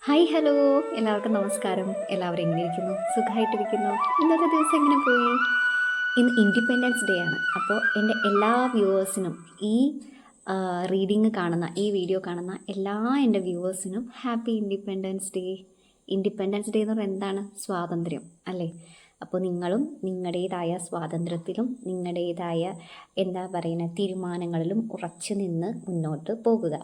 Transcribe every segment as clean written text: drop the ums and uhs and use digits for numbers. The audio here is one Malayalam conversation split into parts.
ഹായ് ഹലോ, എല്ലാവർക്കും നമസ്കാരം. എല്ലാവരും എങ്ങനെ ഇരിക്കുന്നു? സുഖമായിട്ടിരിക്കുന്നു? ഇന്നത്തെ ദിവസം എങ്ങനെ പോയി? ഇന്ന് ഇൻഡിപെൻഡൻസ് ഡേ ആണ്. അപ്പോൾ എൻ്റെ എല്ലാ വ്യൂവേഴ്സിനും ഈ റീഡിങ് കാണുന്ന ഈ വീഡിയോ കാണുന്ന എല്ലാ എൻ്റെ വ്യൂവേഴ്സിനും happy independence day. Independence day എന്ന് പറയുന്നത് എന്താണ്? സ്വാതന്ത്ര്യം അല്ലേ? അപ്പോൾ നിങ്ങളും നിങ്ങളുടേതായ സ്വാതന്ത്ര്യത്തിലും നിങ്ങളുടേതായ എന്താ പറയുന്നത് തീരുമാനങ്ങളിലും ഉറച്ചു നിന്ന് മുന്നോട്ട് പോകുക.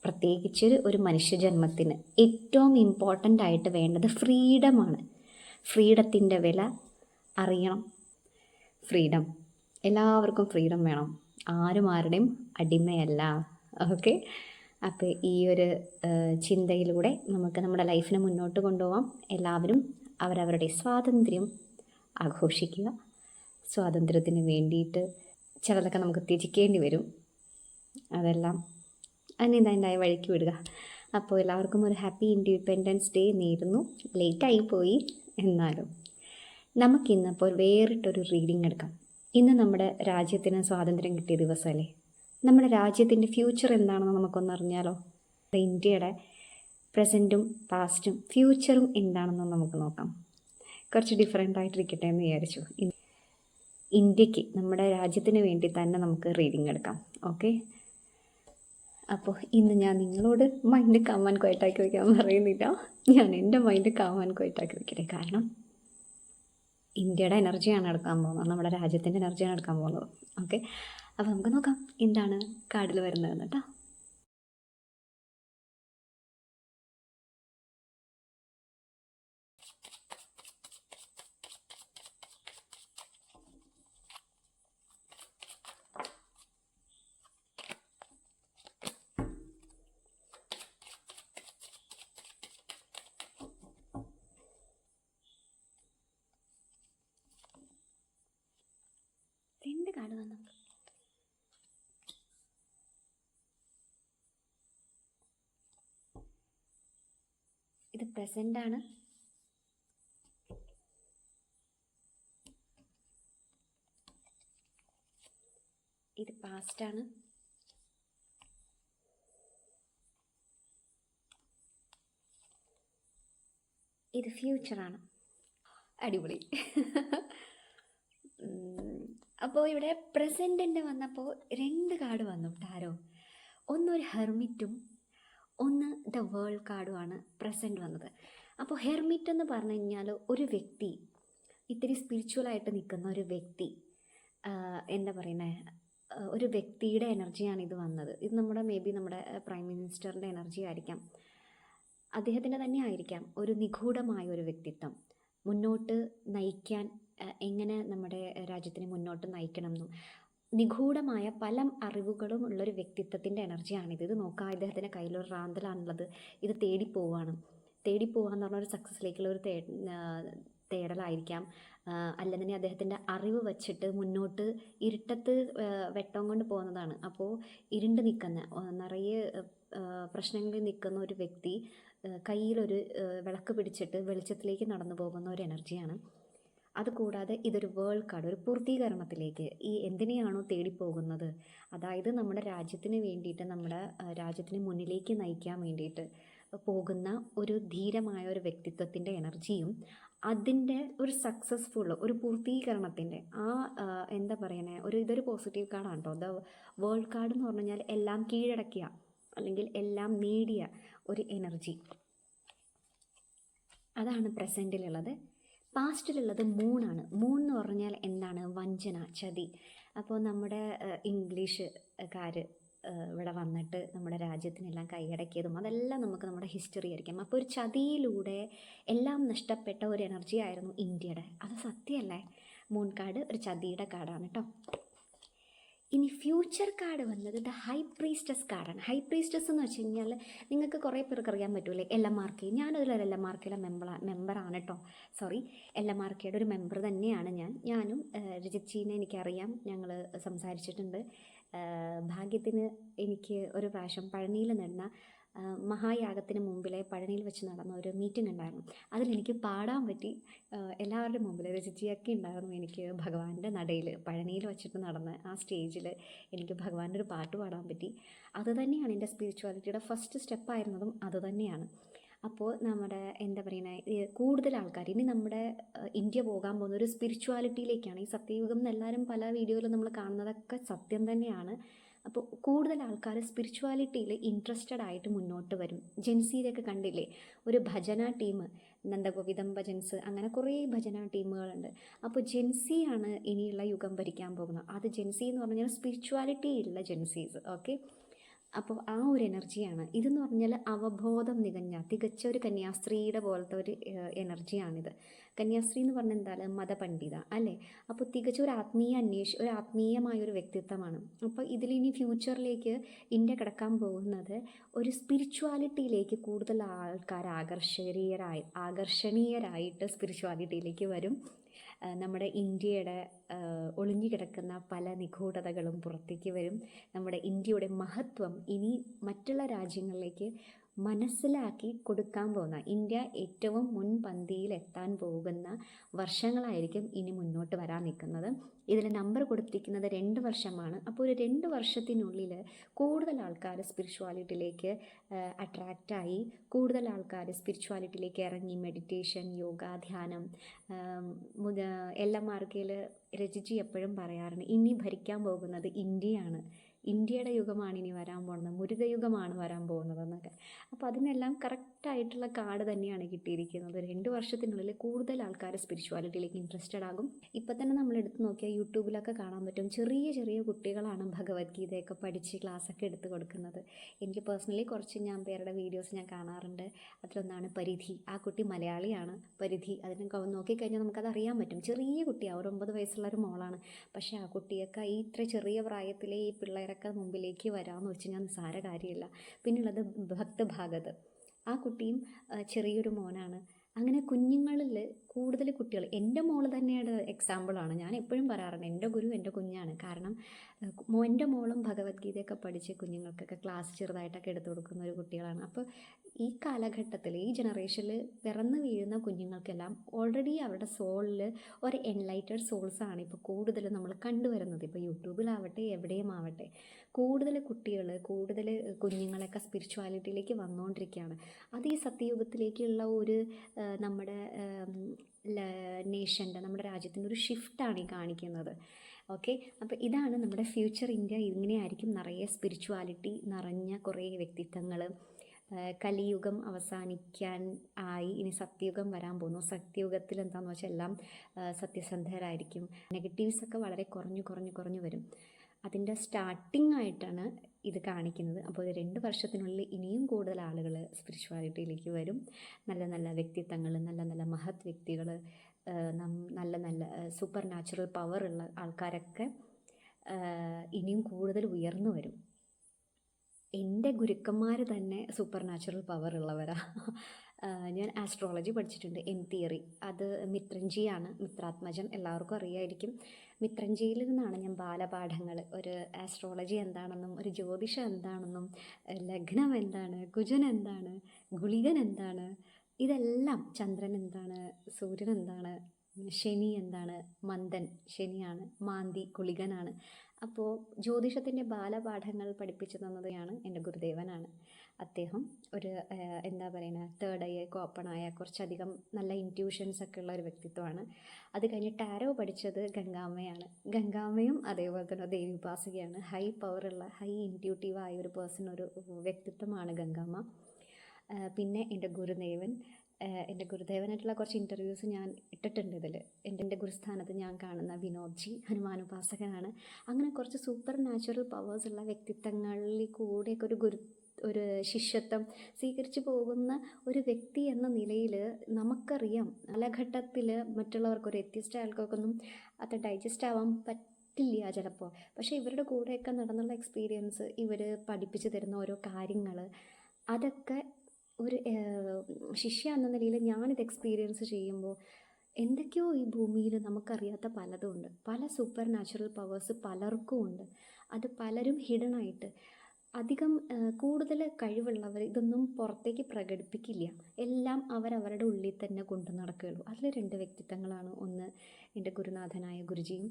പ്രത്യേകിച്ച് ഒരു മനുഷ്യജന്മത്തിന് ഏറ്റവും ഇമ്പോർട്ടൻ്റ് ആയിട്ട് വേണ്ടത് ഫ്രീഡമാണ്. ഫ്രീഡത്തിൻ്റെ വില അറിയണം. ഫ്രീഡം, എല്ലാവർക്കും ഫ്രീഡം വേണം. ആരും ആരുടെയും അടിമയല്ല. ഓക്കെ, അപ്പോൾ ഈ ഒരു ചിന്തയിലൂടെ നമുക്ക് നമ്മുടെ ലൈഫിനെ മുന്നോട്ട് കൊണ്ടുപോകാം. എല്ലാവരും അവരവരുടെ സ്വാതന്ത്ര്യം ആഘോഷിക്കുക. സ്വാതന്ത്ര്യത്തിന് വേണ്ടിയിട്ട് ചിലതൊക്കെ നമുക്ക് ത്യജിക്കേണ്ടി വരും. അതെല്ലാം അതിൻ്റെതായ വഴിക്ക് വിടുക. അപ്പോൾ എല്ലാവർക്കും ഒരു ഹാപ്പി ഇൻഡിപെൻഡൻസ് ഡേ നേരുന്നു. ലേറ്റായി പോയി എന്നാലും നമുക്കിന്നപ്പോൾ വേറിട്ടൊരു റീഡിങ് എടുക്കാം. ഇന്ന് നമ്മുടെ രാജ്യത്തിന് സ്വാതന്ത്ര്യം കിട്ടിയ ദിവസമല്ലേ? നമ്മുടെ രാജ്യത്തിൻ്റെ ഫ്യൂച്ചർ എന്താണെന്ന് നമുക്കൊന്നറിഞ്ഞാലോ? ഇന്ത്യയുടെ പ്രസൻറ്റും പാസ്റ്റും ഫ്യൂച്ചറും എന്താണെന്ന് നമുക്ക് നോക്കാം. കുറച്ച് ഡിഫറെൻ്റ് ആയിട്ടിരിക്കട്ടെ എന്ന് വിചാരിച്ചു. ഇന്ത്യക്ക്, നമ്മുടെ രാജ്യത്തിന് വേണ്ടി തന്നെ നമുക്ക് റീഡിങ് എടുക്കാം. ഓക്കെ, അപ്പോൾ ഇന്ന് ഞാൻ നിങ്ങളോട് മൈൻഡ് കാമാൻ ക്വയറ്റാക്കി വയ്ക്കാൻ പറയുന്നില്ല. ഞാൻ എൻ്റെ മൈൻഡ് കാമാൻ ക്വയറ്റാക്കി വയ്ക്കട്ടെ. കാരണം ഇന്ത്യയുടെ എനർജിയാണ് എടുക്കാൻ പോകുന്നത്, നമ്മുടെ രാജ്യത്തിൻ്റെ എനർജിയാണ് എടുക്കാൻ പോകുന്നത്. ഓക്കെ, അപ്പോൾ നമുക്ക് നോക്കാം എന്താണ് കാർഡിൽ വരുന്നതെന്ന് കേട്ടോ. രണ്ട് കാർഡ് വന്നു. ഇത് പ്രസൻ്റ് ആണ്. ഇത് പാസ്റ്റ് ആണ്. ഇത് ഫ്യൂച്ചറാണ്. അടിപൊളി. അപ്പോൾ ഇവിടെ പ്രസൻറ്റിൻ്റെ വന്നപ്പോൾ രണ്ട് കാർഡ് വന്നു ടാരോ. ഒന്നൊരു ഹെർമിറ്റും ഒന്ന് ദ വേൾഡ് കാർഡുമാണ് പ്രസൻറ്റ് വന്നത്. അപ്പോൾ ഹെർമിറ്റ് എന്ന് പറഞ്ഞു കഴിഞ്ഞാൽ ഒരു വ്യക്തി, ഇത്തിരി സ്പിരിച്വലായിട്ട് നിൽക്കുന്ന ഒരു വ്യക്തി, എന്താ പറയുന്നത്, ഒരു വ്യക്തിയുടെ എനർജിയാണ് ഇത് വന്നത്. ഇത് നമ്മുടെ നമ്മുടെ പ്രൈം മിനിസ്റ്ററിൻ്റെ എനർജി ആയിരിക്കാം, അദ്ദേഹത്തിൻ്റെ തന്നെ ആയിരിക്കാം. ഒരു നിഗൂഢമായ ഒരു വ്യക്തിത്വം, മുന്നോട്ട് നയിക്കാൻ, എങ്ങനെ നമ്മുടെ രാജ്യത്തിനെ മുന്നോട്ട് നയിക്കണമെന്നും നിഗൂഢമായ പല അറിവുകളും ഉള്ളൊരു വ്യക്തിത്വത്തിൻ്റെ എനർജിയാണിത്. ഇത് നോക്കാം, ഇദ്ദേഹത്തിൻ്റെ കയ്യിലൊരു റാന്തലാണുള്ളത്. ഇത് തേടിപ്പോവാണ്. തേടിപ്പോവാന്ന് പറഞ്ഞ ഒരു സക്സസ്സിലേക്കുള്ള ഒരു തേടലായിരിക്കാം. അല്ലെന്നുണ്ടെങ്കിൽ അദ്ദേഹത്തിൻ്റെ അറിവ് വച്ചിട്ട് മുന്നോട്ട് ഇരുട്ടത്ത് വെട്ടം കൊണ്ട് പോകുന്നതാണ്. അപ്പോൾ ഇരുണ്ട് നിൽക്കുന്ന, നിറയെ പ്രശ്നങ്ങളിൽ നിൽക്കുന്ന ഒരു വ്യക്തി കയ്യിലൊരു വിളക്ക് പിടിച്ചിട്ട് വെളിച്ചത്തിലേക്ക് നടന്നു പോകുന്ന ഒരു എനർജിയാണ്. അതുകൂടാതെ ഇതൊരു വേൾഡ് കാർഡ്, ഒരു പൂർത്തീകരണത്തിലേക്ക്, ഈ എന്തിനെയാണോ തേടിപ്പോകുന്നത്, അതായത് നമ്മുടെ രാജ്യത്തിന് വേണ്ടിയിട്ട്, നമ്മുടെ രാജ്യത്തിന് മുന്നിലേക്ക് നയിക്കാൻ വേണ്ടിയിട്ട് പോകുന്ന ഒരു ധീരമായ ഒരു വ്യക്തിത്വത്തിൻ്റെ എനർജിയും അതിൻ്റെ ഒരു സക്സസ്ഫുൾ ഒരു പൂർത്തീകരണത്തിൻ്റെ എന്താ പറയുന്നത്, ഇതൊരു പോസിറ്റീവ് കാർഡാണ് കേട്ടോ. ദ വേൾഡ് കാർഡ് എന്ന് പറഞ്ഞു കഴിഞ്ഞാൽ എല്ലാം കീഴടക്കിയ അല്ലെങ്കിൽ എല്ലാം നേടിയ ഒരു എനർജി, അതാണ് പ്രസൻറ്റിലുള്ളത്. പാസ്റ്റിലുള്ളത് മൂണാണ്. മൂൺ എന്ന് പറഞ്ഞാൽ എന്താണ്? വഞ്ചന, ചതി. അപ്പോൾ നമ്മുടെ ഇംഗ്ലീഷുകാർ ഇവിടെ വന്നിട്ട് നമ്മുടെ രാജ്യത്തിനെല്ലാം കൈയടക്കിയതും അതെല്ലാം നമുക്ക് നമ്മുടെ ഹിസ്റ്ററി ആയിരിക്കും. അപ്പോൾ ഒരു ചതിയിലൂടെ എല്ലാം നഷ്ടപ്പെട്ട ഒരു എനർജി ആയിരുന്നു ഇന്ത്യയുടെ. അത് സത്യമല്ലേ? മൂൺ കാർഡ് ഒരു ചതിയുടെ കാർഡാണ് കേട്ടോ. ഇനി ഫ്യൂച്ചർ കാർഡ് വന്നത് ദ ഹൈ പ്രീസ്റ്റസ് കാർഡാണ്. ഹൈ പ്രീസ്റ്റസ് എന്ന് വെച്ച് കഴിഞ്ഞാൽ നിങ്ങൾക്ക് കുറേ പേർക്ക് അറിയാൻ പറ്റൂലേ, LMRK. ഞാനതിലൊരു LMRKയുടെ മെമ്പറാണ് കേട്ടോ. സോറി, LMRKയുടെ ഒരു മെമ്പർ തന്നെയാണ് ഞാനും രജിച്ചീനെ എനിക്കറിയാം, ഞങ്ങൾ സംസാരിച്ചിട്ടുണ്ട്. ഭാഗ്യത്തിന് എനിക്ക് ഒരു പ്രാവശ്യം പഴനിയിൽ നടന്ന മഹായാഗത്തിന് മുമ്പിലെ പഴനിയിൽ വെച്ച് നടന്ന ഒരു മീറ്റിംഗ് ഉണ്ടായിരുന്നു. അതിലെനിക്ക് പാടാൻ പറ്റി. എല്ലാവരുടെ മുമ്പിൽ രജിജിയൊക്കെ ഉണ്ടായിരുന്നു. എനിക്ക് ഭഗവാന്റെ നടയിൽ പഴനിയിൽ വെച്ചിട്ട് നടന്ന ആ സ്റ്റേജിൽ എനിക്ക് ഭഗവാന്റെ ഒരു പാട്ട് പാടാൻ പറ്റി. അതുതന്നെയാണ് എൻ്റെ സ്പിരിച്വാലിറ്റിയുടെ ഫസ്റ്റ് സ്റ്റെപ്പായിരുന്നതും അതുതന്നെയാണ്. അപ്പോൾ നമ്മുടെ എന്താ പറയുന്നത്, കൂടുതൽ ആൾക്കാർ ഇനി നമ്മുടെ ഇന്ത്യ പോകാൻ പോകുന്ന ഒരു സ്പിരിച്വാലിറ്റിയിലേക്കാണ്. ഈ സത്യയുഗം എന്നെല്ലാവരും പല വീഡിയോയിലും നമ്മൾ കാണുന്നതൊക്കെ സത്യം തന്നെയാണ്. അപ്പോൾ കൂടുതൽ ആൾക്കാർ സ്പിരിച്വാലിറ്റിയിൽ ഇൻട്രസ്റ്റഡ് ആയിട്ട് മുന്നോട്ട് വരും. ജെൻസിയിലൊക്കെ കണ്ടില്ലേ, ഒരു ഭജന ടീം, നന്ദഗോവിന്ദം ഭജൻസ്, അങ്ങനെ കുറേ ഭജന ടീമുകളുണ്ട്. അപ്പോൾ ജെൻസിയാണ് ഇനിയുള്ള യുഗം ഭരിക്കാൻ പോകുന്നത്. അത് ജെൻസി എന്ന് പറഞ്ഞാൽ സ്പിരിച്വാലിറ്റി ഉള്ള ജെൻസീസ്. ഓക്കെ, അപ്പോൾ ആ ഒരു എനർജിയാണ് ഇതെന്ന് പറഞ്ഞാൽ. അവബോധം തികച്ച ഒരു കന്യാസ്ത്രീയുടെ പോലത്തെ ഒരു എനർജിയാണിത്. കന്യാസ്ത്രീ എന്ന് പറഞ്ഞാൽ എന്താണ്, മതപണ്ഡിത അല്ലേ. അപ്പോൾ തികച്ച ഒരു ഒരു ആത്മീയമായ ഒരു വ്യക്തിത്വമാണ്. അപ്പോൾ ഇതിലിനി ഫ്യൂച്ചറിലേക്ക് ഇന്ത്യ കിടക്കാൻ പോകുന്നത് ഒരു സ്പിരിച്വാലിറ്റിയിലേക്ക് കൂടുതൽ ആൾക്കാർ ആകർഷണീയരായിട്ട് സ്പിരിച്വാലിറ്റിയിലേക്ക് വരും. നമ്മുടെ ഇന്ത്യയുടെ ഒളിഞ്ഞു കിടക്കുന്ന പല നിഗൂഢതകളും പുറത്തേക്ക് വരും. നമ്മുടെ ഇന്ത്യയുടെ മഹത്വം ഇനി മറ്റുള്ള രാജ്യങ്ങളിലേക്ക് മനസ്സിലാക്കി കൊടുക്കാൻ പോകുന്ന, ഇന്ത്യ ഏറ്റവും മുൻപന്തിയിലെത്താൻ പോകുന്ന വർഷങ്ങളായിരിക്കും ഇനി മുന്നോട്ട് വരാൻ നിൽക്കുന്നത്. ഇതിൽ നമ്പർ കൊടുത്തിരിക്കുന്നത് 2 വർഷമാണ്. അപ്പോൾ ഒരു 2 വർഷത്തിനുള്ളിൽ കൂടുതൽ ആൾക്കാർ സ്പിരിച്വാലിറ്റിയിലേക്ക് അട്രാക്റ്റായി, കൂടുതൽ ആൾക്കാർ സ്പിരിച്വാലിറ്റിയിലേക്ക് ഇറങ്ങി മെഡിറ്റേഷൻ, യോഗ, ധ്യാനം. LMRKയിൽ രചിച്ച് എപ്പോഴും പറയാറുണ്ട്, ഇനി ഭരിക്കാൻ പോകുന്നത് ഇന്ത്യയാണ്, ഇന്ത്യയുടെ യുഗമാണ് ഇനി വരാൻ പോകുന്നത്, മുരുകയുഗമാണ് വരാൻ പോകുന്നതെന്നൊക്കെ. അപ്പോൾ അതിനെല്ലാം കറക്റ്റായിട്ടുള്ള കാർഡ് തന്നെയാണ് കിട്ടിയിരിക്കുന്നത്. 2 വർഷത്തിനുള്ളിൽ കൂടുതൽ ആൾക്കാർ സ്പിരിച്വാലിറ്റിയിലേക്ക് ഇൻട്രസ്റ്റഡ് ആകും. ഇപ്പം തന്നെ നമ്മൾ എടുത്ത് നോക്കിയാൽ യൂട്യൂബിലൊക്കെ കാണാൻ പറ്റും, ചെറിയ ചെറിയ കുട്ടികളാണ് ഭഗവത്ഗീതയൊക്കെ പഠിച്ച് ക്ലാസ്സൊക്കെ എടുത്ത് കൊടുക്കുന്നത്. എനിക്ക് പേഴ്സണലി കുറച്ച് പേരുടെ വീഡിയോസ് ഞാൻ കാണാറുണ്ട്. അതിലൊന്നാണ് പരിധി. ആ കുട്ടി മലയാളിയാണ്, പരിധി. അതിനെ നോക്കിക്കഴിഞ്ഞാൽ നമുക്കത് അറിയാൻ പറ്റും. ചെറിയ കുട്ടിയാണ്, ഒരു 9 വയസ്സുള്ള ഒരു മോളാണ്. പക്ഷേ ആ കുട്ടിയൊക്കെ ഈ ഇത്ര ചെറിയ പ്രായത്തിലെ ഈ പിള്ളേരൊക്കെ മുമ്പിലേക്ക് വരാമെന്ന് വെച്ച് കഴിഞ്ഞാൽ നിസ്സാര കാര്യമില്ല. പിന്നുള്ളത് ഭക്തഭാഗത്. ആ കുട്ടിയും ചെറിയൊരു മോനാണ്. അങ്ങനെ കുഞ്ഞുങ്ങളിൽ കൂടുതൽ കുട്ടികൾ, എൻ്റെ മോള് തന്നെയുടെ എക്സാമ്പിളാണ്. ഞാൻ എപ്പോഴും പറയാറുണ്ട്, എൻ്റെ ഗുരു എൻ്റെ കുഞ്ഞാണ്. കാരണം എൻ്റെ മോളും ഭഗവത്ഗീതയൊക്കെ പഠിച്ച് കുഞ്ഞുങ്ങൾക്കൊക്കെ ക്ലാസ് ചെറുതായിട്ടൊക്കെ എടുത്തു കൊടുക്കുന്ന ഒരു കുട്ടികളാണ്. അപ്പോൾ ഈ കാലഘട്ടത്തിൽ, ഈ ജനറേഷനിൽ പിറന്നു വീഴുന്ന കുഞ്ഞുങ്ങൾക്കെല്ലാം ഓൾറെഡി അവരുടെ സോളിൽ ഒരു എൻലൈറ്റഡ് സോൾസാണ് ഇപ്പോൾ കൂടുതൽ നമ്മൾ കണ്ടുവരുന്നത്. ഇപ്പോൾ യൂട്യൂബിലാവട്ടെ എവിടെയും ആവട്ടെ, കൂടുതൽ കുഞ്ഞുങ്ങളൊക്കെ സ്പിരിച്വാലിറ്റിയിലേക്ക് വന്നുകൊണ്ടിരിക്കുകയാണ്. അത് ഈ സത്യയുഗത്തിലേക്കുള്ള ഒരു നമ്മുടെ നമ്മുടെ രാജ്യത്തിൻ്റെ ഒരു ഷിഫ്റ്റാണ് ഈ കാണിക്കുന്നത്. ഓക്കെ, അപ്പോൾ ഇതാണ് നമ്മുടെ ഫ്യൂച്ചർ ഇന്ത്യ. ഇങ്ങനെയായിരിക്കും, നിറയെ സ്പിരിച്വാലിറ്റി നിറഞ്ഞ കുറേ വ്യക്തിത്വങ്ങൾ. കലിയുഗം അവസാനിക്കാൻ ആയി, ഇനി സത്യയുഗം വരാൻ പോകുന്നു. സത്യയുഗത്തിൽ എന്താണെന്ന് വെച്ചാൽ എല്ലാം സത്യസന്ധരായിരിക്കും. നെഗറ്റീവ്സൊക്കെ വളരെ കുറഞ്ഞു വരും. അതിൻ്റെ സ്റ്റാർട്ടിംഗ് ആയിട്ടാണ് ഇത് കാണിക്കുന്നത്. അപ്പോൾ 2 വർഷത്തിനുള്ളിൽ ഇനിയും കൂടുതൽ ആളുകൾ സ്പിരിച്വാലിറ്റിയിലേക്ക് വരും. നല്ല നല്ല വ്യക്തിത്വങ്ങൾ, നല്ല നല്ല മഹത് വ്യക്തികൾ, നല്ല നല്ല സൂപ്പർ നാച്ചുറൽ പവറുള്ള ആൾക്കാരൊക്കെ ഇനിയും കൂടുതൽ ഉയർന്നു വരും. എൻ്റെ ഗുരുക്കന്മാർ തന്നെ സൂപ്പർ നാച്ചുറൽ പവർ ഉള്ളവരാണ്. ഞാൻ ആസ്ട്രോളജി പഠിച്ചിട്ടുണ്ട്, തിയറി. അത് മിത്രഞ്ജിയാണ്, മിത്രാത്മജൻ, എല്ലാവർക്കും അറിയായിരിക്കും. മിത്രഞ്ജിയിൽ നിന്നാണ് ഞാൻ ബാലപാഠങ്ങൾ, ഒരു ആസ്ട്രോളജി എന്താണെന്നും ഒരു ജ്യോതിഷം എന്താണെന്നും ലഗ്നം എന്താണ്, കുജൻ എന്താണ്, ഗുളികൻ എന്താണ്, ഇതെല്ലാം, ചന്ദ്രൻ എന്താണ്, സൂര്യൻ എന്താണ്, ശനി എന്താണ്, മന്ദൻ ശനിയാണ്, മാന്തി ഗുളികനാണ്. അപ്പോൾ ജ്യോതിഷത്തിൻ്റെ ബാലപാഠങ്ങൾ പഠിപ്പിച്ചു തന്നതാണ് എൻ്റെ ഗുരുദേവനാണ്. അദ്ദേഹം ഒരു എന്താ പറയുക, തേർഡ് ഐ ഒക്കെ ഓപ്പണായ കുറച്ചധികം നല്ല ഇൻറ്റ്യൂഷൻസൊക്കെ ഉള്ള ഒരു വ്യക്തിത്വമാണ്. അത് കഴിഞ്ഞ് ടാരോ പഠിച്ചത് ഗംഗാമ്മയാണ്. ഗംഗാമ്മയും അതേപോലെ തന്നെ ദേവി ഉപാസികയാണ്. ഹൈ പവറുള്ള, ഹൈ ഇൻറ്റ്യൂട്ടീവായ ഒരു പേഴ്സൺ, ഒരു വ്യക്തിത്വമാണ് ഗംഗാമ്മ. പിന്നെ എൻ്റെ ഗുരുദേവനായിട്ടുള്ള കുറച്ച് ഇൻ്റർവ്യൂസ് ഞാൻ ഇട്ടിട്ടുണ്ട് ഇതിൽ. എൻ്റെ ഗുരുസ്ഥാനത്ത് ഞാൻ കാണുന്ന വിനോദ്ജി ഹനുമാനുപാസകനാണ്. അങ്ങനെ കുറച്ച് സൂപ്പർ നാച്ചുറൽ പവേഴ്സ് ഉള്ള വ്യക്തിത്വങ്ങളിൽ കൂടെയൊക്കെ ഒരു ശിഷ്യത്വം സ്വീകരിച്ചു പോകുന്ന ഒരു വ്യക്തി എന്ന നിലയിൽ നമുക്കറിയാം, കാലഘട്ടത്തിൽ മറ്റുള്ളവർക്കൊരു എത്തിസ്റ്റ് ആൾക്കൊന്നും അത് ഡൈജസ്റ്റ് ആവാൻ പറ്റില്ല ചിലപ്പോൾ. പക്ഷേ ഇവരുടെ കൂടെയൊക്കെ നടന്നുള്ള എക്സ്പീരിയൻസ്, ഇവർ പഠിപ്പിച്ചു തരുന്ന ഓരോ കാര്യങ്ങൾ, അതൊക്കെ ഒരു ശിഷ്യ എന്ന നിലയിൽ ഞാനിത് എക്സ്പീരിയൻസ് ചെയ്യുമ്പോൾ എന്തൊക്കെയോ ഈ ഭൂമിയിൽ നമുക്കറിയാത്ത പലതും ഉണ്ട്. പല സൂപ്പർ നാച്ചുറൽ പവേഴ്സ് പലർക്കും ഉണ്ട്. അത് പലരും ഹിഡൻ ആയിട്ട് അധികം കൂടുതൽ കഴിവുള്ളവർ ഇതൊന്നും പുറത്തേക്ക് പ്രകടിപ്പിക്കില്ല. എല്ലാം അവരവരുടെ ഉള്ളിൽ തന്നെ കൊണ്ടു നടക്കുകയുള്ളൂ. അതിൽ 2 വ്യക്തിത്വങ്ങളാണ്. ഒന്ന് എൻ്റെ ഗുരുനാഥനായ ഗുരുജിയും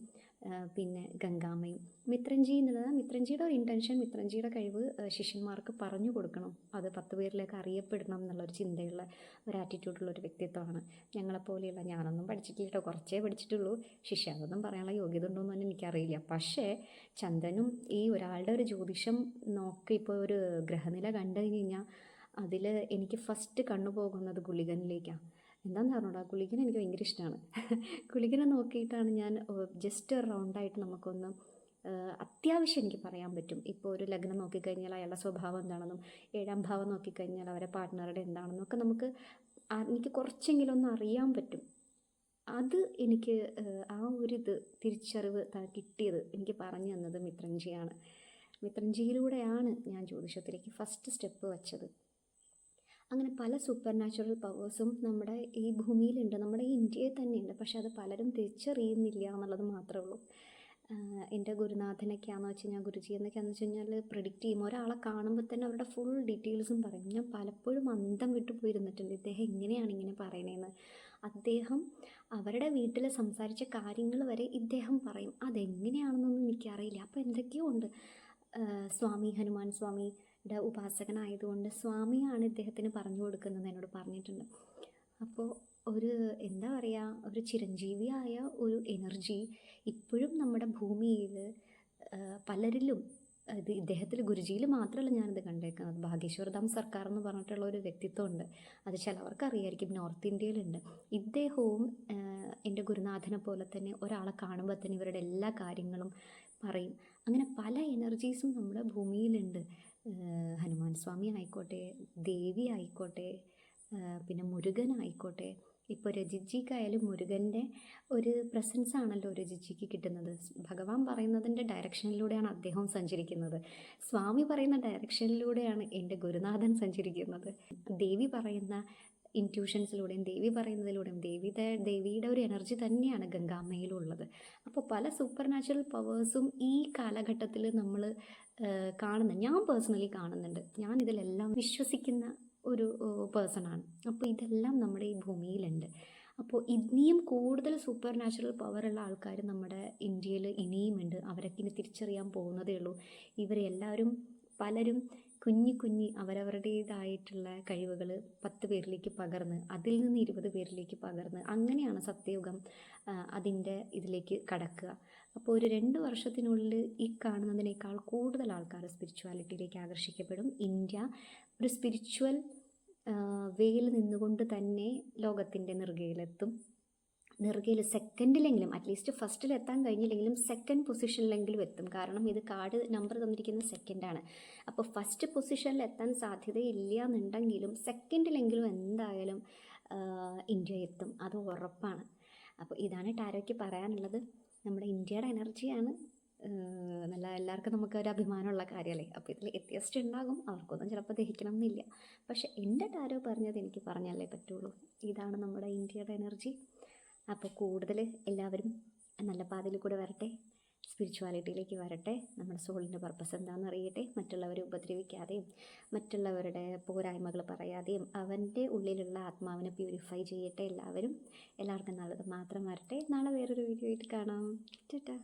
പിന്നെ ഗംഗാമ്മയും. മിത്രൻജി എന്നുള്ളത് മിത്രൻജിയുടെ ഒരു ഇൻറ്റൻഷൻ, മിത്രൻജിയുടെ കഴിവ് ശിഷ്യന്മാർക്ക് പറഞ്ഞു കൊടുക്കണം, അത് 10 പേരിലേക്ക് അറിയപ്പെടണം എന്നുള്ളൊരു ചിന്തയുള്ള ഒരു ആറ്റിറ്റ്യൂഡുള്ള ഒരു വ്യക്തിത്വമാണ്. ഞങ്ങളെപ്പോലെയുള്ള, ഞാനൊന്നും പഠിച്ചിട്ടില്ല കേട്ടോ, കുറച്ചേ പഠിച്ചിട്ടുള്ളൂ. ശിഷ്യാതൊന്നും പറയാനുള്ള യോഗ്യത ഉണ്ടോയെന്ന് തന്നെ എനിക്കറിയില്ല. പക്ഷേ ചന്ദ്രനും ഈ ഒരാളുടെ ഒരു ജ്യോതിഷം നോക്കി ഇപ്പോൾ ഒരു ഗ്രഹനില കണ്ടു കഴിഞ്ഞാൽ അതിൽ എനിക്ക് ഫസ്റ്റ് കണ്ണു പോകുന്നത് ഗുളികനിലേക്കാണ്. എന്താണെന്ന് പറഞ്ഞോടാ, ഗുളികൻ എനിക്ക് ഭയങ്കര ഇഷ്ടമാണ്. ഗുളികനെ നോക്കിയിട്ടാണ് ഞാൻ ജസ്റ്റ് റൗണ്ടായിട്ട് നമുക്കൊന്ന് അത്യാവശ്യം എനിക്ക് പറയാൻ പറ്റും. ഇപ്പോൾ ഒരു ലഗ്നം നോക്കിക്കഴിഞ്ഞാൽ അയാളുടെ സ്വഭാവം എന്താണെന്നും 7ാം ഭാവം നോക്കിക്കഴിഞ്ഞാൽ അവരെ പാർട്ട്ണറുടെ എന്താണെന്നും ഒക്കെ നമുക്ക് എനിക്ക് കുറച്ചെങ്കിലും ഒന്ന് അറിയാൻ പറ്റും. അത് എനിക്ക് ആ ഒരിത് തിരിച്ചറിവ് കിട്ടിയത് എനിക്ക് പറഞ്ഞു തന്നത് മിത്രൻജിയാണ്. മിത്രൻജിയിലൂടെയാണ് ഞാൻ ജ്യോതിഷത്തിലേക്ക് ഫസ്റ്റ് സ്റ്റെപ്പ് വച്ചത്. അങ്ങനെ പല സൂപ്പർ നാച്ചുറൽ പവേഴ്സും നമ്മുടെ ഈ ഭൂമിയിലുണ്ട്, നമ്മുടെ ഈ ഇന്ത്യയിൽ തന്നെയുണ്ട്. പക്ഷെ അത് പലരും തിരിച്ചറിയുന്നില്ല എന്നുള്ളത് മാത്രമേ ഉള്ളൂ. എൻ്റെ ഗുരുനാഥനൊക്കെയാണെന്ന് വെച്ച് കഴിഞ്ഞാൽ, ഗുരുജി എന്നൊക്കെയാണെന്ന് വെച്ച് കഴിഞ്ഞാൽ പ്രിഡിക്റ്റ് ചെയ്യും. ഒരാളെ കാണുമ്പോൾ തന്നെ അവരുടെ ഫുൾ ഡീറ്റെയിൽസും പറയും. ഞാൻ പലപ്പോഴും അന്തം വിട്ടു പോയിരുന്നിട്ടുണ്ട്, ഇദ്ദേഹം എങ്ങനെയാണ് ഇങ്ങനെ പറയണതെന്ന്. അദ്ദേഹം അവരുടെ വീട്ടിൽ സംസാരിച്ച കാര്യങ്ങൾ വരെ ഇദ്ദേഹം പറയും. അതെങ്ങനെയാണെന്നൊന്നും എനിക്കറിയില്ല. അപ്പോൾ എന്തൊക്കെയോ ഉണ്ട്. സ്വാമി ഹനുമാൻ സ്വാമിയുടെ ഉപാസകനായതുകൊണ്ട് സ്വാമിയാണ് ഇദ്ദേഹത്തിന് പറഞ്ഞു കൊടുക്കുന്നത് എന്നോട് പറഞ്ഞിട്ടുണ്ട്. അപ്പോൾ ഒരു എന്താ പറയുക, ഒരു ചിരഞ്ജീവിയായ ഒരു എനർജി ഇപ്പോഴും നമ്മുടെ ഭൂമിയിൽ പലരിലും, ഇത് ഇദ്ദേഹത്തിൽ ഗുരുജിയിൽ മാത്രമല്ല ഞാനിത് കണ്ടേക്കുന്നത്. ഭാഗ്യേശ്വർധാം സർക്കാർ എന്ന് പറഞ്ഞിട്ടുള്ള ഒരു വ്യക്തിത്വമുണ്ട്, അത് ചിലവർക്ക് അറിയായിരിക്കും, നോർത്ത് ഇന്ത്യയിലുണ്ട്. ഇദ്ദേഹവും എൻ്റെ ഗുരുനാഥനെ പോലെ തന്നെ ഒരാളെ കാണുമ്പോൾ തന്നെ ഇവരുടെ എല്ലാ കാര്യങ്ങളും പറയും. അങ്ങനെ പല എനർജീസും നമ്മുടെ ഭൂമിയിലുണ്ട്. ഹനുമാൻ സ്വാമി ആയിക്കോട്ടെ, ദേവി ആയിക്കോട്ടെ, പിന്നെ മുരുകൻ ആയിക്കോട്ടെ. ഇപ്പോൾ രജിജിക്കായാലും മുരുകൻ്റെ ഒരു പ്രസൻസ് ആണല്ലോ രജിജിക്ക് കിട്ടുന്നത്. ഭഗവാൻ പറയുന്നതിൻ്റെ ഡയറക്ഷനിലൂടെയാണ് അദ്ദേഹം സഞ്ചരിക്കുന്നത്. സ്വാമി പറയുന്ന ഡയറക്ഷനിലൂടെയാണ് എൻ്റെ ഗുരുനാഥൻ സഞ്ചരിക്കുന്നത്. ദേവി പറയുന്ന ഇൻറ്റ്യൂഷൻസിലൂടെയും ദേവി പറയുന്നതിലൂടെയും ദേവിയുടെ ഒരു എനർജി തന്നെയാണ് ഗംഗാമ്മയിലുള്ളത്. അപ്പോൾ പല സൂപ്പർ നാച്ചുറൽ പവേഴ്സും ഈ കാലഘട്ടത്തിൽ നമ്മൾ കാണുന്നുണ്ട്. ഞാൻ പേഴ്സണലി കാണുന്നുണ്ട്. ഞാൻ ഇതിലെല്ലാം വിശ്വസിക്കുന്ന ഒരു പേഴ്സണാണ്. അപ്പോൾ ഇതെല്ലാം നമ്മുടെ ഈ ഭൂമിയിലുണ്ട്. അപ്പോൾ ഇനിയും കൂടുതൽ സൂപ്പർ നാച്ചുറൽ പവറുള്ള ആൾക്കാർ നമ്മുടെ ഇന്ത്യയിൽ ഇനിയുമുണ്ട്. അവരൊക്കെ ഇനി തിരിച്ചറിയാൻ പോകുന്നതേ ഉള്ളൂ. ഇവരെല്ലാവരും പലരും കുഞ്ഞി അവരവരുടേതായിട്ടുള്ള കഴിവുകൾ 10 പേരിലേക്ക് പകർന്ന്, അതിൽ നിന്ന് 20 പേരിലേക്ക് പകർന്ന്, അങ്ങനെയാണ് സത്യയുഗം അതിൻ്റെ ഇതിലേക്ക് കടക്കുക. അപ്പോൾ ഒരു 2 വർഷത്തിനുള്ളിൽ ഈ കാണുന്നതിനേക്കാൾ കൂടുതൽ ആൾക്കാർ സ്പിരിച്വാലിറ്റിയിലേക്ക് ആകർഷിക്കപ്പെടും. ഇന്ത്യ ഒരു സ്പിരിച്വൽ വേയിൽ നിന്നുകൊണ്ട് തന്നെ ലോകത്തിൻ്റെ നെറുകയിൽ സെക്കൻഡിലെങ്കിലും, അറ്റ്ലീസ്റ്റ് ഫസ്റ്റിലെത്താൻ കഴിഞ്ഞില്ലെങ്കിലും സെക്കൻഡ് പൊസിഷനിലെങ്കിലും എത്തും. കാരണം ഇത് കാർഡ് നമ്പർ തന്നിരിക്കുന്ന സെക്കൻഡാണ്. അപ്പോൾ ഫസ്റ്റ് പൊസിഷനിൽ എത്താൻ സാധ്യതയില്ല എന്നുണ്ടെങ്കിലും സെക്കൻഡിലെങ്കിലും എന്തായാലും ഇന്ത്യ എത്തും, അത് ഉറപ്പാണ്. അപ്പോൾ ഇതാണ് ടാരോയ്ക്ക് പറയാനുള്ളത്. നമ്മുടെ ഇന്ത്യയുടെ എനർജിയാണ് നല്ല, എല്ലാവർക്കും നമുക്കൊരു അഭിമാനമുള്ള കാര്യമല്ലേ. അപ്പോൾ ഇതിൽ എത്തിയസ്റ്റ് ഉണ്ടാകും, അവർക്കൊന്നും ചിലപ്പോൾ ദഹിക്കണം എന്നില്ല. പക്ഷെ എൻ്റെ ടാരോ പറഞ്ഞത് എനിക്ക് പറഞ്ഞാലേ പറ്റുള്ളൂ. ഇതാണ് നമ്മുടെ ഇന്ത്യയുടെ എനർജി. അപ്പോൾ കൂടുതൽ എല്ലാവരും നല്ല പാതയിൽ കൂടെ വരട്ടെ, സ്പിരിച്വാലിറ്റിയിലേക്ക് വരട്ടെ, നമ്മുടെ സോളിൻ്റെ പർപ്പസ് എന്താണെന്ന് അറിയട്ടെ, മറ്റുള്ളവരെ ഉപദ്രവിക്കാതെയും മറ്റുള്ളവരുടെ പോരായ്മകൾ പറയാതെയും അവൻ്റെ ഉള്ളിലുള്ള ആത്മാവിനെ പ്യൂരിഫൈ ചെയ്യട്ടെ എല്ലാവരും. എല്ലാവർക്കും നല്ലത് മാത്രം വരട്ടെ. നാളെ വേറൊരു വീഡിയോ ആയിട്ട് കാണാം. ടാറ്റാ.